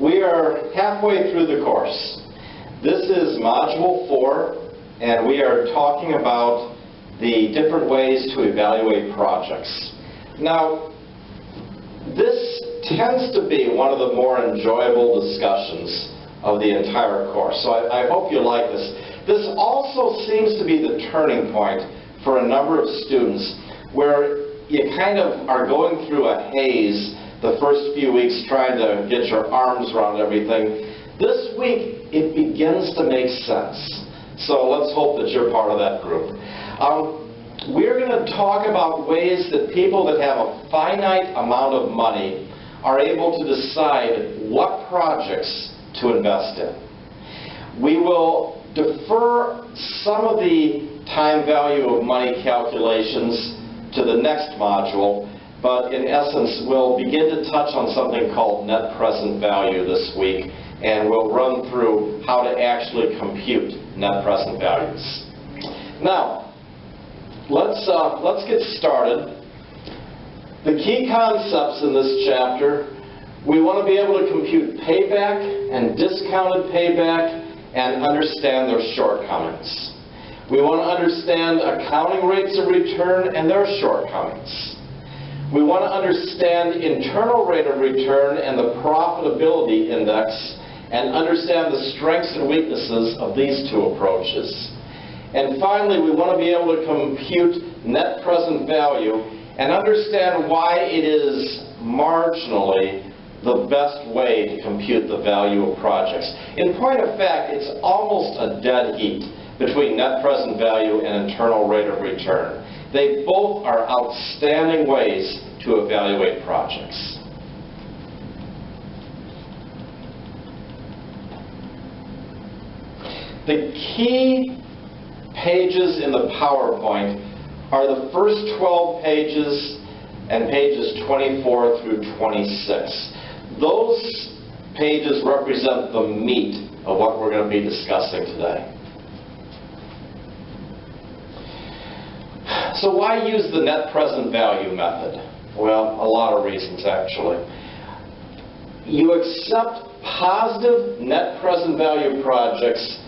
We are halfway through the course. This is Module 4, and we are talking about the different ways to evaluate projects. Now, this tends to be one of the more enjoyable discussions of the entire course, so I hope you like this. This also seems to be the turning point for a number of students where you kind of are going through a haze the first few weeks trying to get your arms around everything. This week, it begins to make sense. So let's hope that you're part of that group. We're going to talk about ways that people that have a finite amount of money are able to decide what projects to invest in. We will defer some of the time value of money calculations to the next module, but in essence, we'll begin to touch on something called net present value this week, and we'll run through how to actually compute net present values. Now, let's get started. The key concepts in this chapter, we want to be able to compute payback and discounted payback and understand their shortcomings. We want to understand accounting rates of return and their shortcomings. We want to understand internal rate of return and the profitability index and understand the strengths and weaknesses of these two approaches. And finally, we want to be able to compute net present value and understand why it is marginally the best way to compute the value of projects. In point of fact, it's almost a dead heat between net present value and internal rate of return. They both are outstanding ways to evaluate projects. The key pages in the PowerPoint are the first 12 pages and pages 24 through 26. Those pages represent the meat of what we're going to be discussing today. So why use the net present value method? Well, a lot of reasons actually. You accept positive net present value projects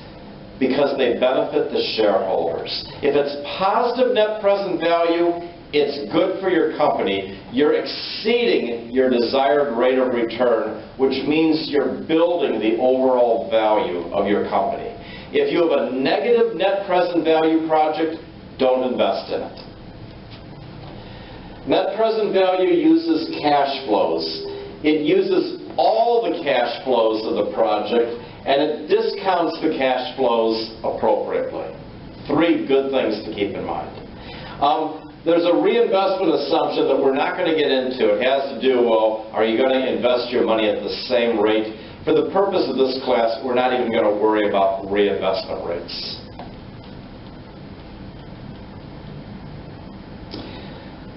because they benefit the shareholders. If it's positive net present value, it's good for your company. You're exceeding your desired rate of return, which means you're building the overall value of your company. If you have a negative net present value project, don't invest in it. Net present value uses cash flows. It uses all the cash flows of the project, and it discounts the cash flows appropriately. Three good things to keep in mind. There's a reinvestment assumption that we're not going to get into. It has to do, well, are you going to invest your money at the same rate? For the purpose of this class, we're not even going to worry about reinvestment rates.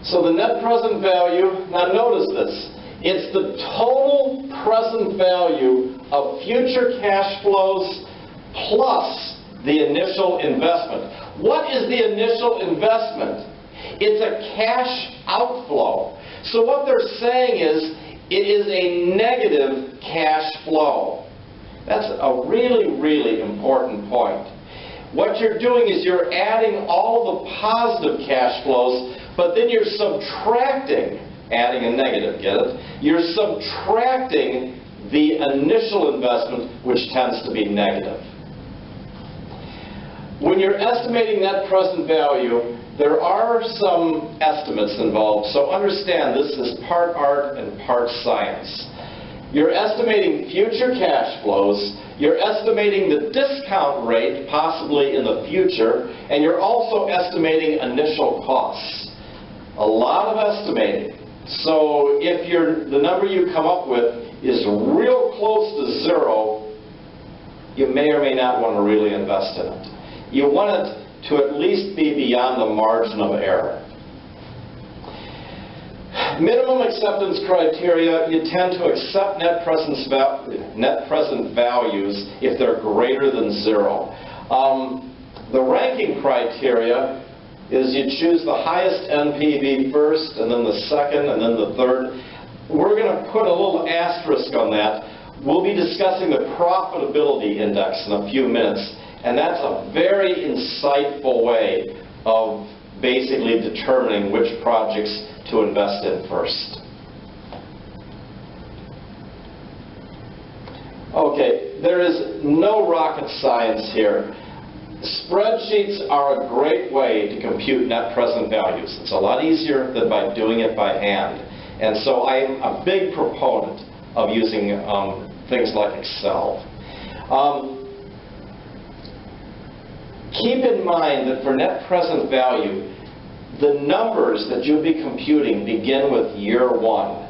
So the net present value, now notice this, it's the total present value of future cash flows plus the initial investment. What is the initial investment? It's a cash outflow. So what they're saying is it is a negative cash flow. That's a really, really important point. What you're doing is you're adding all the positive cash flows, but then you're subtracting, adding a negative, get it? You're subtracting the initial investment, which tends to be negative. When you're estimating net present value, there are some estimates involved, so understand this is part art and part science. You're estimating future cash flows, you're estimating the discount rate, possibly in the future, and you're also estimating initial costs. A lot of estimating. So if the number you come up with is real close to zero, you may or may not want to really invest in it. You want it to at least be beyond the margin of error. Minimum acceptance criteria, you tend to accept net present values if they're greater than zero. The ranking criteria is you choose the highest NPV first, and then the second, and then the third. We're going to put a little asterisk on that. We'll be discussing the profitability index in a few minutes, and that's a very insightful way of basically determining which projects to invest in first. Okay, there is no rocket science here. Spreadsheets are a great way to compute net present values. It's a lot easier than by doing it by hand. And so I am a big proponent of using things like Excel. Keep in mind that for net present value, the numbers that you'll be computing begin with year one.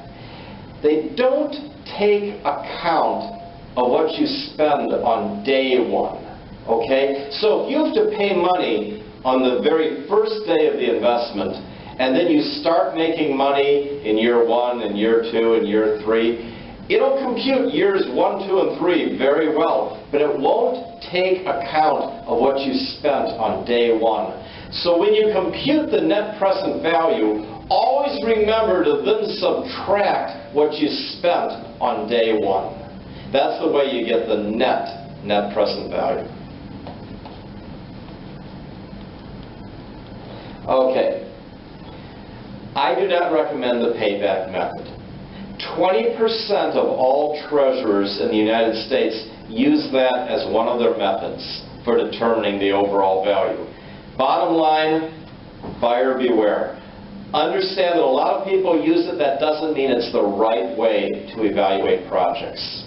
They don't take account of what you spend on day one. Okay? So if you have to pay money on the very first day of the investment, and then you start making money in year one, and year two, and year three, it'll compute years 1, 2, and 3 very well, but it won't take account of what you spent on day one. So when you compute the net present value, always remember to then subtract what you spent on day one. That's the way you get the net present value. Okay. I do not recommend the payback method. 20% of all treasurers in the United States use that as one of their methods for determining the overall value. Bottom line, buyer beware. Understand that a lot of people use it. That doesn't mean it's the right way to evaluate projects.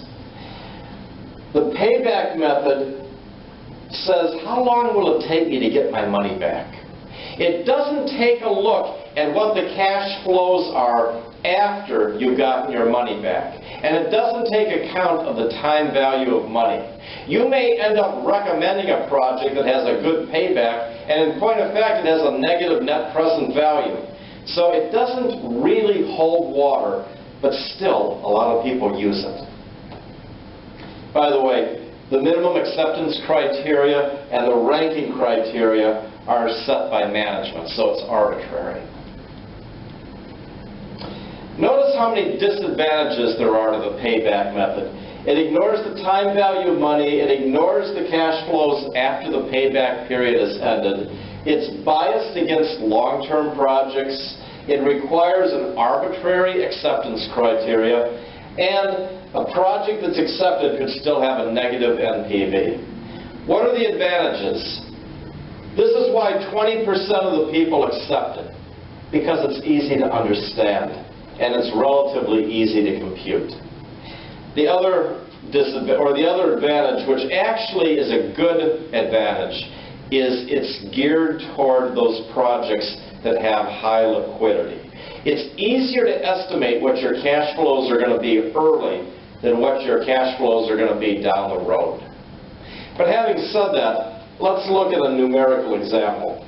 The payback method says, how long will it take me to get my money back? It doesn't take a look at what the cash flows are after you've gotten your money back. And it doesn't take account of the time value of money. You may end up recommending a project that has a good payback, and in point of fact, it has a negative net present value. So it doesn't really hold water, but still, a lot of people use it. By the way, the minimum acceptance criteria and the ranking criteria are set by management, so it's arbitrary. Notice how many disadvantages there are to the payback method. It ignores the time value of money. It ignores the cash flows after the payback period is ended. It's biased against long-term projects. It requires an arbitrary acceptance criteria. And a project that's accepted could still have a negative NPV. What are the advantages? This is why 20% of the people accept it, because it's easy to understand and it's relatively easy to compute. The other advantage, which actually is a good advantage, is it's geared toward those projects that have high liquidity. It's easier to estimate what your cash flows are going to be early than what your cash flows are going to be down the road. But having said that, let's look at a numerical example.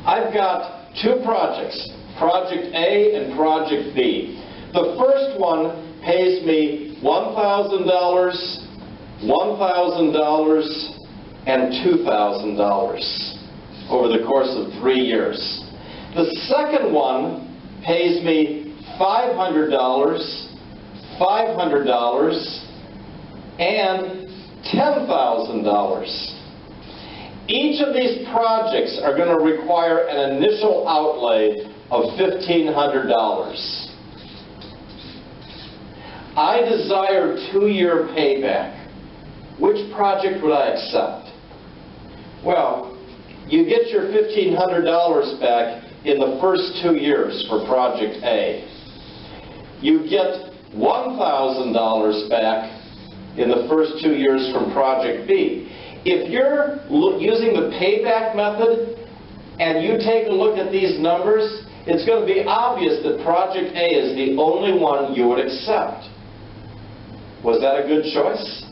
I've got two projects, Project A and Project B. The first one pays me $1,000, $1,000, and $2,000 over the course of 3 years. The second one pays me $500, $500, and $10,000. Each of these projects are going to require an initial outlay of $1,500. I desire 2-year payback. Which project would I accept? Well, you get your $1,500 back in the first 2 years for Project A. You get $1,000 back in the first 2 years from Project B. If you're using the payback method and you take a look at these numbers, it's going to be obvious that Project A is the only one you would accept. Was that a good choice?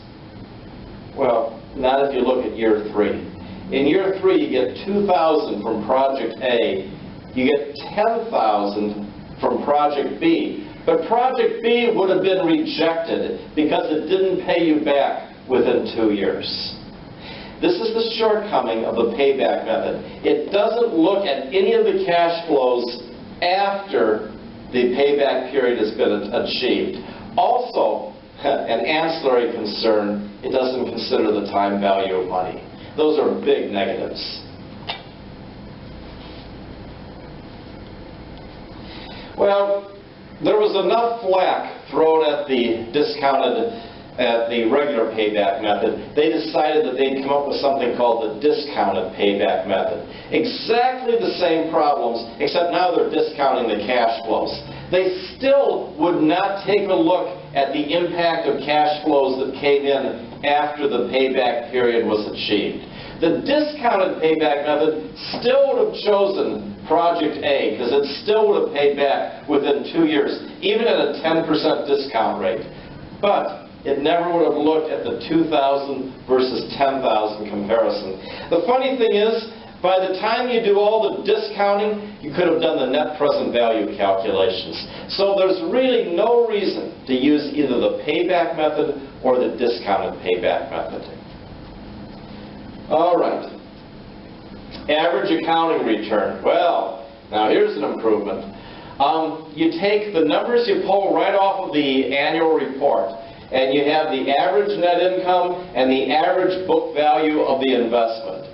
Well, not if you look at year 3. In year 3, you get $2,000 from Project A. You get $10,000 from Project B. But Project B would have been rejected because it didn't pay you back within 2 years. This is the shortcoming of the payback method. It doesn't look at any of the cash flows after the payback period has been achieved. Also, again, an ancillary concern, it doesn't consider the time value of money. Those are big negatives. Well, there was enough flack thrown at the regular payback method. They decided that they'd come up with something called the discounted payback method. Exactly the same problems, except now they're discounting the cash flows. They still would not take a look at the impact of cash flows that came in after the payback period was achieved. The discounted payback method still would have chosen Project A, because it still would have paid back within 2 years, even at a 10% discount rate. But it never would have looked at the 2,000 versus 10,000 comparison. The funny thing is, by the time you do all the discounting, you could have done the net present value calculations. So there's really no reason to use either the payback method or the discounted payback method. All right. Average accounting return. Well, now here's an improvement. You take the numbers you pull right off of the annual report, and you have the average net income and the average book value of the investment.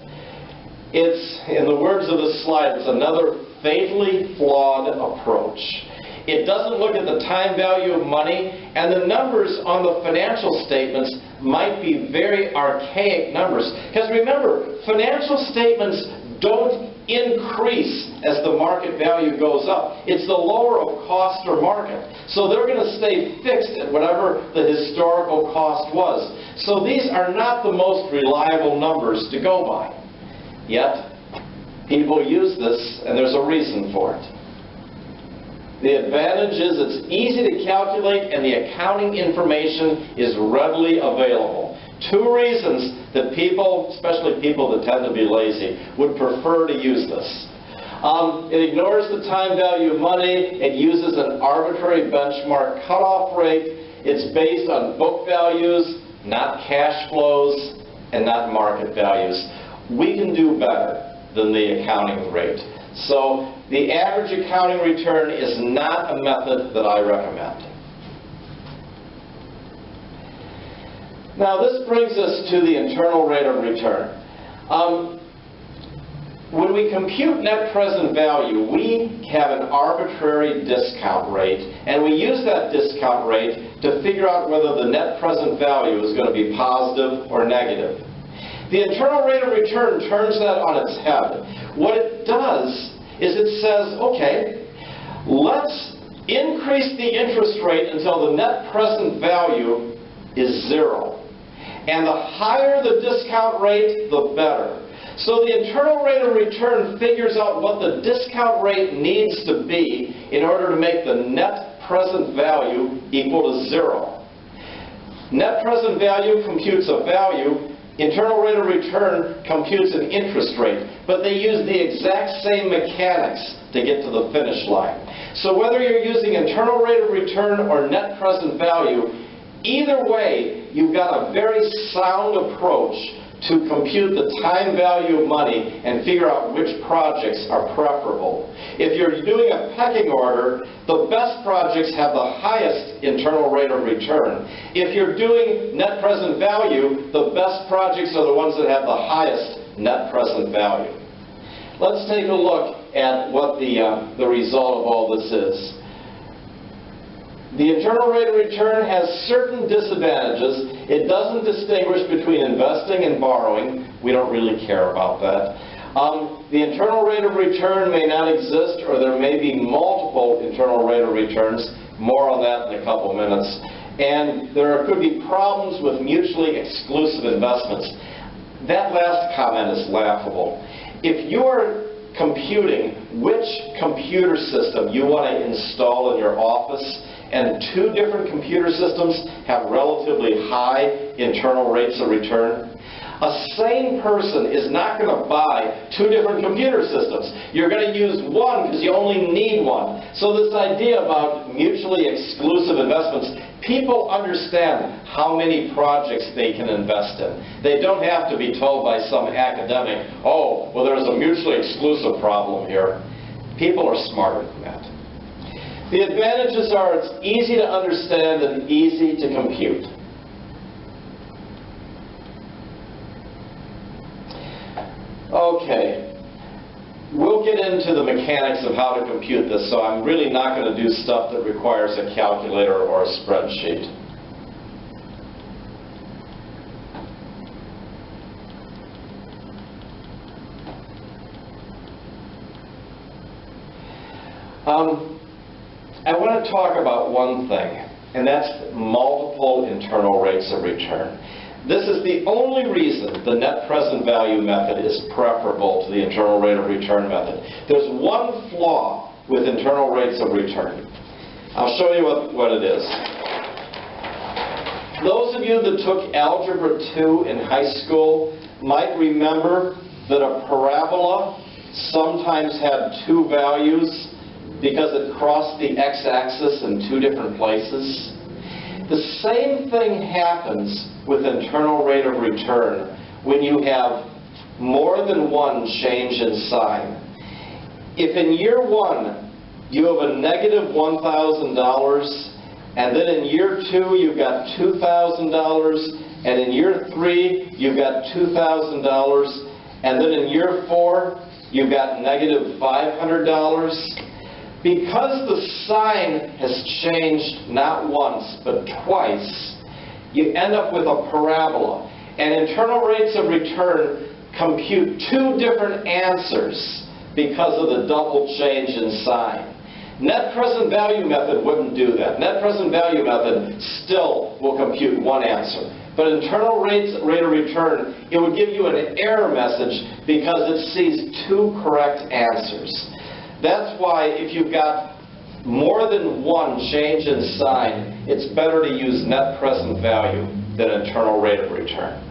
It's, in the words of the slide, it's another fatally flawed approach. It doesn't look at the time value of money, and the numbers on the financial statements might be very archaic numbers. Because remember, financial statements don't increase as the market value goes up. It's the lower of cost or market. So they're going to stay fixed at whatever the historical cost was. So these are not the most reliable numbers to go by. Yet, people use this, and there's a reason for it. The advantage is it's easy to calculate, and the accounting information is readily available. Two reasons that people, especially people that tend to be lazy, would prefer to use this. It ignores the time value of money. It uses an arbitrary benchmark cutoff rate. It's based on book values, not cash flows, and not market values. We can do better than the accounting rate. So the average accounting return is not a method that I recommend. Now this brings us to the internal rate of return. When we compute net present value, we have an arbitrary discount rate, and we use that discount rate to figure out whether the net present value is going to be positive or negative. The internal rate of return turns that on its head. What it does is it says, okay, let's increase the interest rate until the net present value is 0. And the higher the discount rate, the better. So the internal rate of return figures out what the discount rate needs to be in order to make the net present value equal to 0. Net present value computes a value. Internal rate of return computes an interest rate, but they use the exact same mechanics to get to the finish line. So whether you're using internal rate of return or net present value, either way, you've got a very sound approach to compute the time value of money and figure out which projects are preferable. If you're doing a pecking order, the best projects have the highest internal rate of return. If you're doing net present value, the best projects are the ones that have the highest net present value. Let's take a look at what the result of all this is. The internal rate of return has certain disadvantages. It doesn't distinguish between investing and borrowing. We don't really care about that. The internal rate of return may not exist, or there may be multiple internal rate of returns. More on that in a couple minutes. And there could be problems with mutually exclusive investments. That last comment is laughable. If you're computing which computer system you want to install in your office, and two different computer systems have relatively high internal rates of return, a sane person is not going to buy two different computer systems. You're going to use one because you only need one. So this idea about mutually exclusive investments, people understand how many projects they can invest in. They don't have to be told by some academic, oh, well, there's a mutually exclusive problem here. People are smarter than that. The advantages are it's easy to understand and easy to compute. Okay, we'll get into the mechanics of how to compute this, so I'm really not going to do stuff that requires a calculator or a spreadsheet. I want to talk about one thing, and that's multiple internal rates of return. This is the only reason the net present value method is preferable to the internal rate of return method. There's one flaw with internal rates of return. I'll show you what it is. Those of you that took Algebra 2 in high school might remember that a parabola sometimes had two values because it crossed the x-axis in two different places. The same thing happens with internal rate of return when you have more than one change in sign. If in year one you have a negative $1,000, and then in year two you've got $2,000, and in year three you've got $2,000, and then in year four you've got negative $500, because the sign has changed not once but twice, you end up with a parabola. And internal rates of return compute two different answers because of the double change in sign. Net present value method wouldn't do that. Net present value method still will compute one answer. But internal rate of return, it would give you an error message because it sees two correct answers. That's why if you've got more than one change in sign, it's better to use net present value than internal rate of return.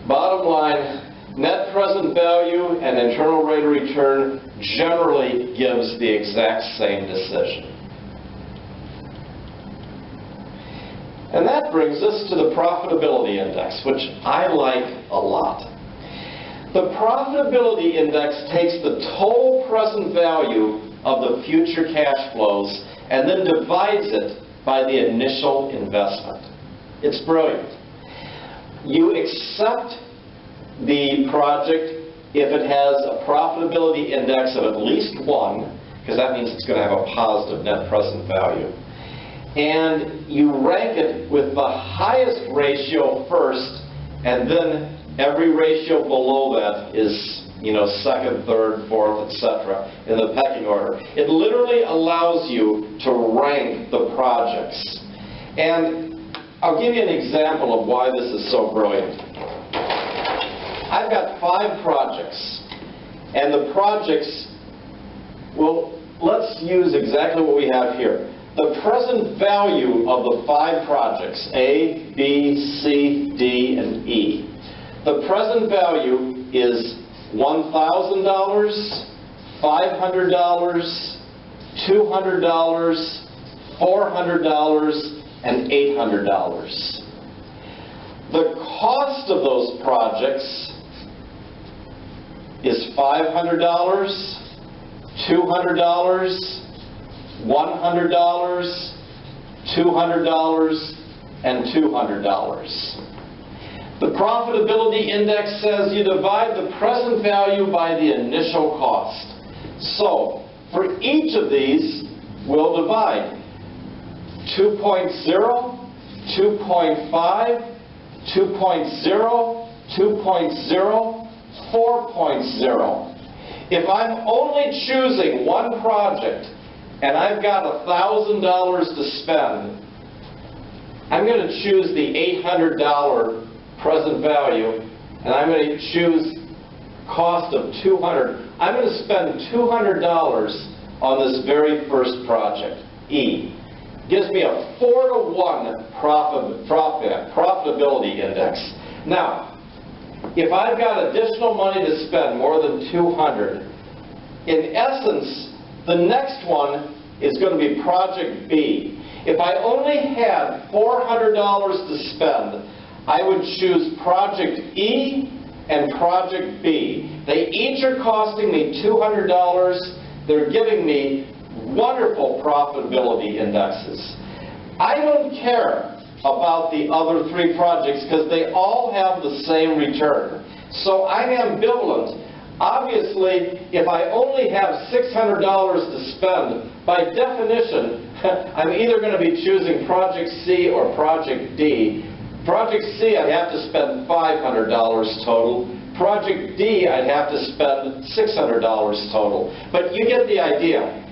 Bottom line, net present value and internal rate of return generally gives the exact same decision. And that brings us to the profitability index, which I like a lot. The profitability index takes the total present value of the future cash flows and then divides it by the initial investment. It's brilliant. You accept the project if it has a profitability index of at least 1, because that means it's going to have a positive net present value. And you rank it with the highest ratio first, and then every ratio below that is, second, third, fourth, etc. in the pecking order. It literally allows you to rank the projects. And I'll give you an example of why this is so brilliant. I've got 5 projects, and the projects, well, let's use exactly what we have here. The present value of the 5 projects, A, B, C, D, and E. The present value is $1,000, $500, $200, $400, and $800. The cost of those projects is $500, $200, $100, $200, and $200. The profitability index says you divide the present value by the initial cost. So, for each of these, we'll divide 2.0, 2.5, 2.0, 2.0, 4.0. If I'm only choosing one project and I've got $1,000 to spend, I'm going to choose the $800 present value, and I'm going to choose cost of $200. I'm going to spend $200 on this very first project, E. Gives me a 4-to-1 profitability index. Now, if I've got additional money to spend, more than $200, in essence, the next one is going to be project B. If I only had $400 to spend, I would choose Project E and Project B. They each are costing me $200. They're giving me wonderful profitability indexes. I don't care about the other three projects because they all have the same return. So I'm ambivalent. Obviously, if I only have $600 to spend, by definition, I'm either going to be choosing Project C or Project D. Project C, I'd have to spend $500 total. Project D, I'd have to spend $600 total. But you get the idea.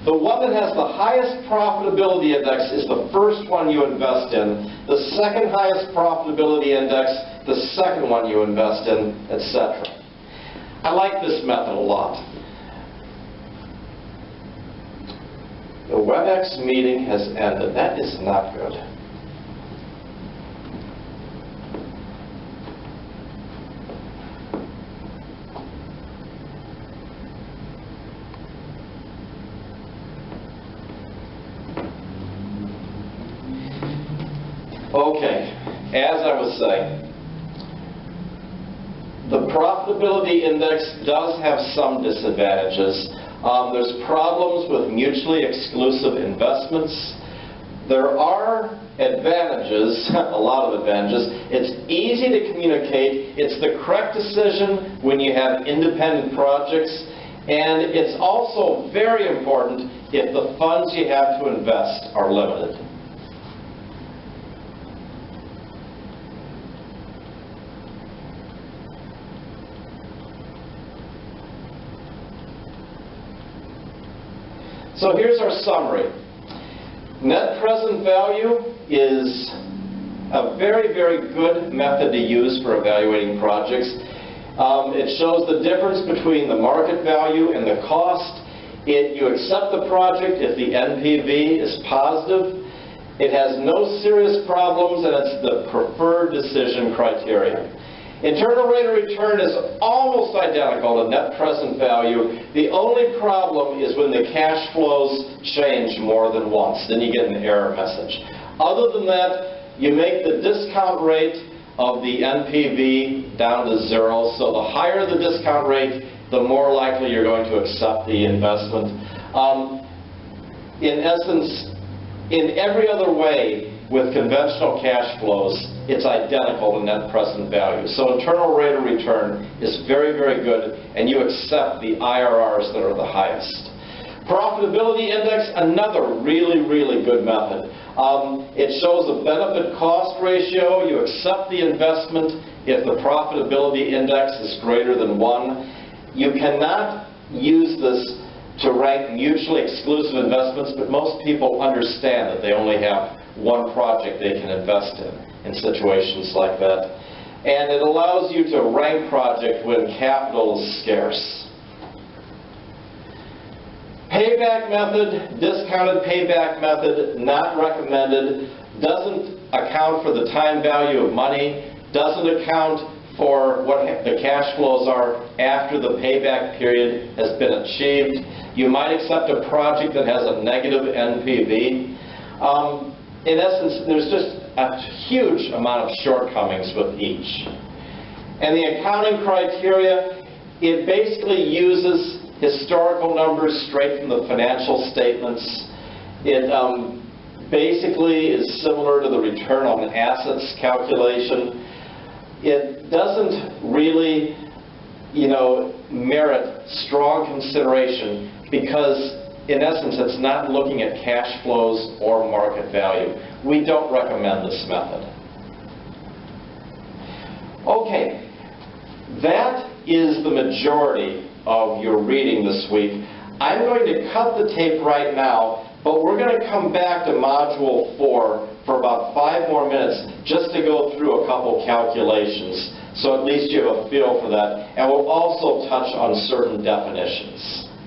The one that has the highest profitability index is the first one you invest in. The second highest profitability index, the second one you invest in, etc. I like this method a lot. The WebEx meeting has ended. That is not good. Okay, as I was saying, the profitability index does have some disadvantages. There's problems with mutually exclusive investments. There are advantages, a lot of advantages. It's easy to communicate. It's the correct decision when you have independent projects. And it's also very important if the funds you have to invest are limited. So here's our summary. Net present value is a very, very good method to use for evaluating projects. It shows the difference between the market value and the cost. You accept the project if the NPV is positive. It has no serious problems, and it's the preferred decision criteria. Internal rate of return is almost identical to net present value. The only problem is when the cash flows change more than once. Then you get an error message. Other than that, you make the discount rate of the NPV down to 0. So the higher the discount rate, the more likely you're going to accept the investment. In essence, in every other way, with conventional cash flows, it's identical to net present value. So internal rate of return is very, very good, and you accept the IRRs that are the highest. Profitability index, another really, really good method. It shows a benefit-cost ratio. You accept the investment if the profitability index is greater than 1. You cannot use this to rank mutually exclusive investments, but most people understand that they only have one project they can invest in situations like that. And it allows you to rank project when capital is scarce. Payback method, discounted payback method, not recommended, doesn't account for the time value of money, doesn't account for what the cash flows are after the payback period has been achieved. You might accept a project that has a negative NPV. In essence, there's just a huge amount of shortcomings with each. And the accounting criteria, it basically uses historical numbers straight from the financial statements. It basically is similar to the return on assets calculation. It doesn't really, merit strong consideration because in essence, it's not looking at cash flows or market value. We don't recommend this method. Okay, that is the majority of your reading this week. I'm going to cut the tape right now, but we're going to come back to Module 4 for about 5 more minutes just to go through a couple calculations, so at least you have a feel for that. And we'll also touch on certain definitions.